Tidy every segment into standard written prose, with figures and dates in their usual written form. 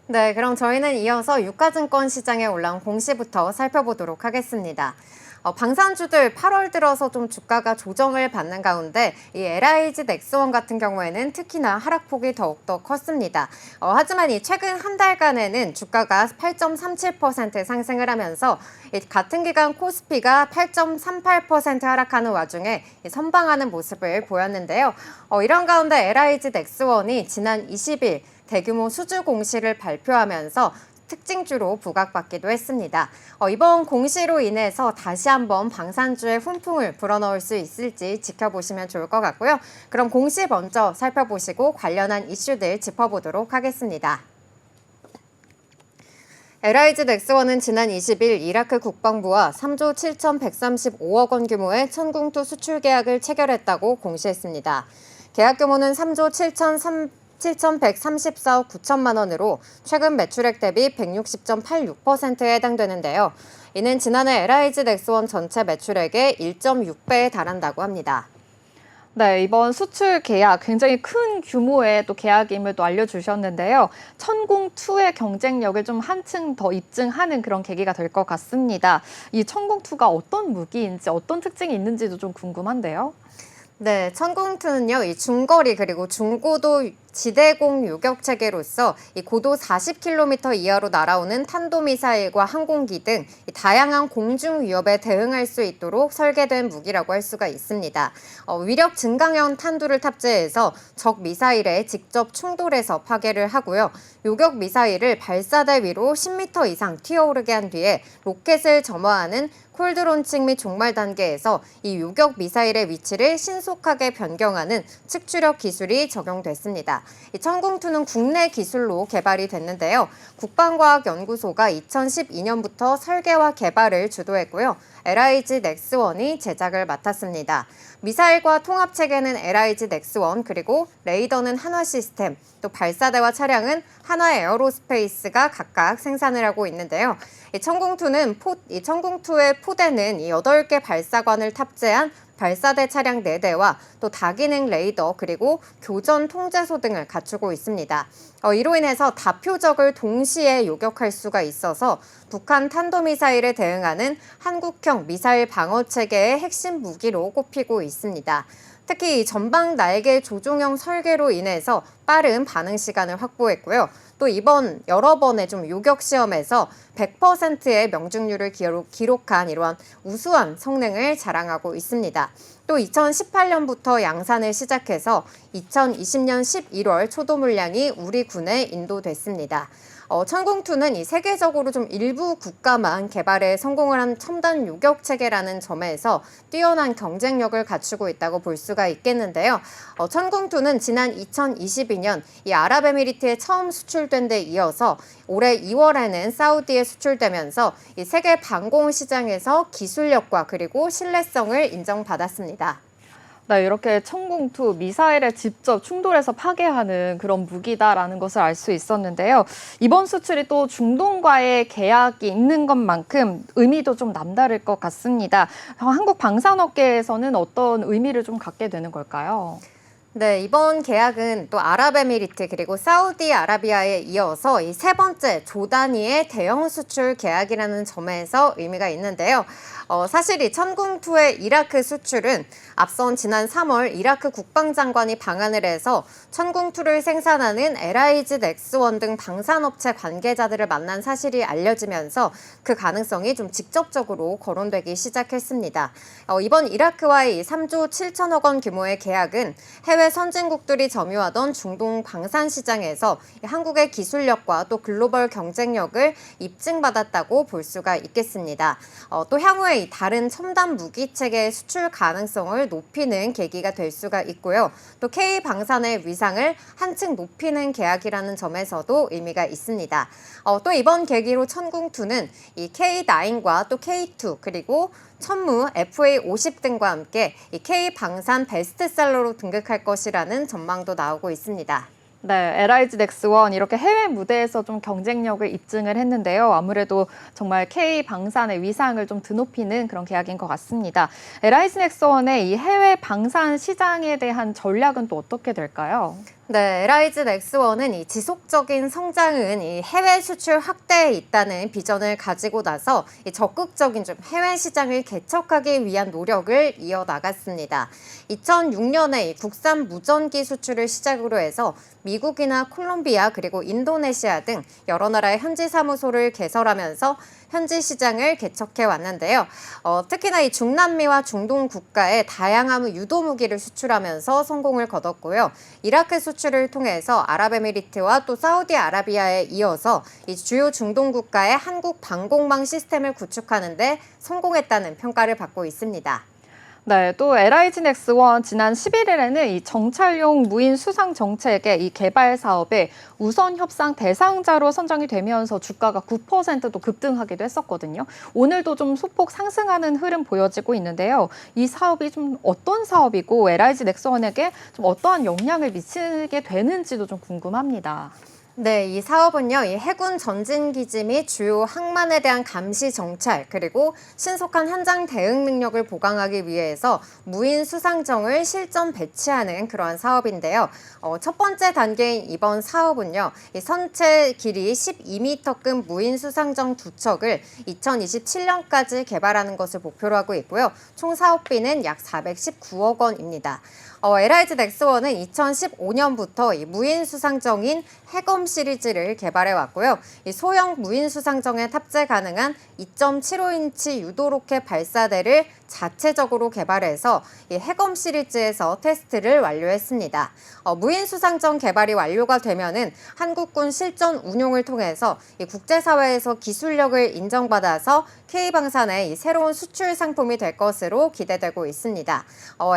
네, 그럼 저희는 이어서 유가증권 시장에 올라온 공시부터 살펴보도록 하겠습니다. 방산주들 8월 들어서 좀 주가가 조정을 받는 가운데 이 LIG 넥스원 같은 경우에는 특히나 하락폭이 더욱더 컸습니다. 하지만 이 최근 한 달간에는 주가가 8.37% 상승을 하면서 같은 기간 코스피가 8.38% 하락하는 와중에 선방하는 모습을 보였는데요. 이런 가운데 LIG 넥스원이 지난 20일 대규모 수주 공시를 발표하면서 특징주로 부각받기도 했습니다. 이번 공시로 인해서 다시 한번 방산주의 훈풍을 불어넣을 수 있을지 지켜보시면 좋을 것 같고요. 그럼 공시 먼저 살펴보시고 관련한 이슈들 짚어보도록 하겠습니다. LIG 넥스원은 지난 20일 이라크 국방부와 3조 7,135억 원 규모의 천궁투 수출 계약을 체결했다고 공시했습니다. 계약 규모는 3조 7,134억 9천만 원으로 최근 매출액 대비 160.86%에 해당되는데요. 이는 지난해 LIG 넥스원 전체 매출액의 1.6배에 달한다고 합니다. 네, 이번 수출 계약 굉장히 큰 규모의 또 계약임을 또 알려주셨는데요. 천궁2의 경쟁력을 좀 한층 더 입증하는 그런 계기가 될 것 같습니다. 이 천궁2가 어떤 무기인지 어떤 특징이 있는지도 좀 궁금한데요. 네, 천궁2는요, 이 중거리 그리고 중고도 지대공 요격 체계로서 이 고도 40km 이하로 날아오는 탄도미사일과 항공기 등 다양한 공중 위협에 대응할 수 있도록 설계된 무기라고 할 수가 있습니다. 위력 증강형 탄두를 탑재해서 적 미사일에 직접 충돌해서 파괴를 하고요. 요격 미사일을 발사대 위로 10m 이상 튀어오르게 한 뒤에 로켓을 점화하는 콜드론칭 및 종말 단계에서 이 요격 미사일의 위치를 신속하게 변경하는 측추력 기술이 적용됐습니다. 이 천궁2는 국내 기술로 개발이 됐는데요. 국방과학연구소가 2012년부터 설계와 개발을 주도했고요. LIG 넥스원이 제작을 맡았습니다. 미사일과 통합체계는 LIG 넥스원, 그리고 레이더는 한화시스템, 또 발사대와 차량은 한화에어로스페이스가 각각 생산을 하고 있는데요. 이 천궁2의 포대는 8개 발사관을 탑재한 발사대 차량 4대와 또 다기능 레이더 그리고 교전 통제소 등을 갖추고 있습니다. 이로 인해서 다표적을 동시에 요격할 수가 있어서 북한 탄도미사일에 대응하는 한국형 미사일 방어 체계의 핵심 무기로 꼽히고 있습니다. 특히 전방 날개 조종형 설계로 인해서 빠른 반응 시간을 확보했고요. 또 이번 여러 번의 좀 요격 시험에서 100%의 명중률을 기록한 이러한 우수한 성능을 자랑하고 있습니다. 또 2018년부터 양산을 시작해서 2020년 11월 초도 물량이 우리 군에 인도됐습니다. 천궁2는 이 세계적으로 좀 일부 국가만 개발에 성공을 한 첨단 요격 체계라는 점에서 뛰어난 경쟁력을 갖추고 있다고 볼 수가 있겠는데요. 천궁2는 지난 2022년 이 아랍에미리트에 처음 수출된 데 이어서 올해 2월에는 사우디에 수출되면서 이 세계 방공 시장에서 기술력과 그리고 신뢰성을 인정받았습니다. 네, 이렇게 천궁2 미사일에 직접 충돌해서 파괴하는 그런 무기다라는 것을 알 수 있었는데요. 이번 수출이 또 중동과의 계약이 있는 것만큼 의미도 좀 남다를 것 같습니다. 한국 방산업계에서는 어떤 의미를 좀 갖게 되는 걸까요? 네, 이번 계약은 또 아랍에미리트 그리고 사우디아라비아에 이어서 이 세 번째 조 단위의 대형 수출 계약이라는 점에서 의미가 있는데요. 사실 이 천궁2의 이라크 수출은 앞선 지난 3월 이라크 국방장관이 방한을 해서 천궁2를 생산하는 LIG 넥스원 등 방산업체 관계자들을 만난 사실이 알려지면서 그 가능성이 좀 직접적으로 거론되기 시작했습니다. 이번 이라크와의 3조 7천억 원 규모의 계약은 해외 선진국들이 점유하던 중동 방산 시장에서 한국의 기술력과 또 글로벌 경쟁력을 입증받았다고 볼 수가 있겠습니다. 또 향후에 이 다른 첨단 무기 체계의 수출 가능성을 높이는 계기가 될 수가 있고요. 또 K방산의 위상을 한층 높이는 계약이라는 점에서도 의미가 있습니다. 또 이번 계기로 천궁2는 이 K9과 또 K2 그리고 천무, FA50 등과 함께 이 K방산 베스트셀러로 등극할 것이라는 전망도 나오고 있습니다. 네, LIG 넥스원 이렇게 해외 무대에서 좀 경쟁력을 입증을 했는데요. 아무래도 정말 K방산의 위상을 좀 드높이는 그런 계약인 것 같습니다. LIG 넥스원의 이 해외 방산 시장에 대한 전략은 또 어떻게 될까요? 네, LIG 넥스원은 이 지속적인 성장은 이 해외 수출 확대에 있다는 비전을 가지고 나서 이 적극적인 좀 해외 시장을 개척하기 위한 노력을 이어나갔습니다. 2006년에 이 국산 무전기 수출을 시작으로 해서 미국이나 콜롬비아 그리고 인도네시아 등 여러 나라의 현지 사무소를 개설하면서 현지 시장을 개척해 왔는데요. 특히나 이 중남미와 중동 국가에 다양한 유도 무기를 수출하면서 성공을 거뒀고요. 이라크 수출을 통해서 아랍에미리트와 또 사우디아라비아에 이어서 이 주요 중동 국가의 한국 방공망 시스템을 구축하는 데 성공했다는 평가를 받고 있습니다. 네, 또 LIG 넥스원 지난 11일에는 이 정찰용 무인 수상 정책의 이 개발 사업에 우선 협상 대상자로 선정이 되면서 주가가 9%도 급등하기도 했었거든요. 오늘도 좀 소폭 상승하는 흐름 보여지고 있는데요. 이 사업이 좀 어떤 사업이고 LIG 넥스원에게 좀 어떠한 영향을 미치게 되는지도 좀 궁금합니다. 네, 이 사업은요, 이 해군 전진기지 및 주요 항만에 대한 감시 정찰, 그리고 신속한 현장 대응 능력을 보강하기 위해서 무인 수상정을 실전 배치하는 그러한 사업인데요. 첫 번째 단계인 이번 사업은요, 이 선체 길이 12m급 무인 수상정 2척을 2027년까지 개발하는 것을 목표로 하고 있고요. 총 사업비는 약 419억 원입니다. LIG 넥스원은 2015년부터 이 무인 수상정인 해검 시리즈를 개발해 왔고요. 이 소형 무인 수상정에 탑재 가능한 2.75인치 유도 로켓 발사대를 자체적으로 개발해서 이 해검 시리즈에서 테스트를 완료했습니다. 무인 수상정 개발이 완료가 되면은 한국군 실전 운용을 통해서 이 국제사회에서 기술력을 인정받아서 K방산의 이 새로운 수출 상품이 될 것으로 기대되고 있습니다.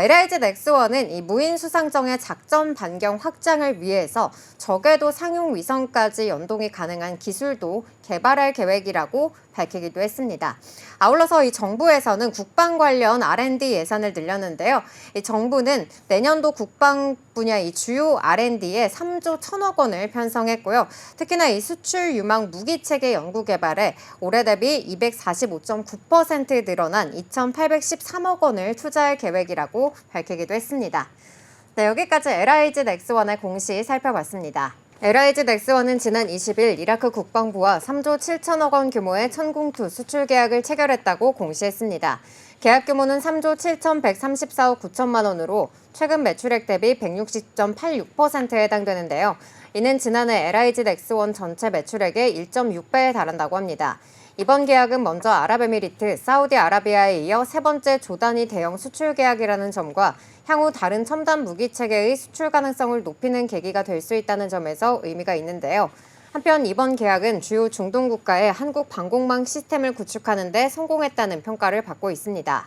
LIG 넥스원은 이 무인 수상정의 작전 반경 확장을 위해서 저궤도 상용 위성까지 연동이 가능한 기술도 개발할 계획이라고 밝히기도 했습니다. 아울러서 이 정부에서는 국방 관련 R&D 예산을 늘렸는데요. 이 정부는 내년도 국방 분야 이 주요 R&D에 3조 1천억 원을 편성했고요. 특히나 이 수출 유망 무기 체계 연구 개발에 올해 대비 245.9% 늘어난 2,813억 원을 투자할 계획이라고 밝히기도 했습니다. 네, 여기까지 LIG 넥스원의 공시 살펴봤습니다. LIG 넥스원은 지난 20일 이라크 국방부와 3조 7천억 원 규모의 천궁2 수출 계약을 체결했다고 공시했습니다. 계약 규모는 3조 7,134억 9천만 원으로 최근 매출액 대비 160.86%에 해당되는데요. 이는 지난해 LIG 넥스원 전체 매출액의 1.6배에 달한다고 합니다. 이번 계약은 먼저 아랍에미리트, 사우디아라비아에 이어 세 번째 조단위 대형 수출 계약이라는 점과 향후 다른 첨단 무기 체계의 수출 가능성을 높이는 계기가 될 수 있다는 점에서 의미가 있는데요. 한편 이번 계약은 주요 중동 국가의 한국 방공망 시스템을 구축하는 데 성공했다는 평가를 받고 있습니다.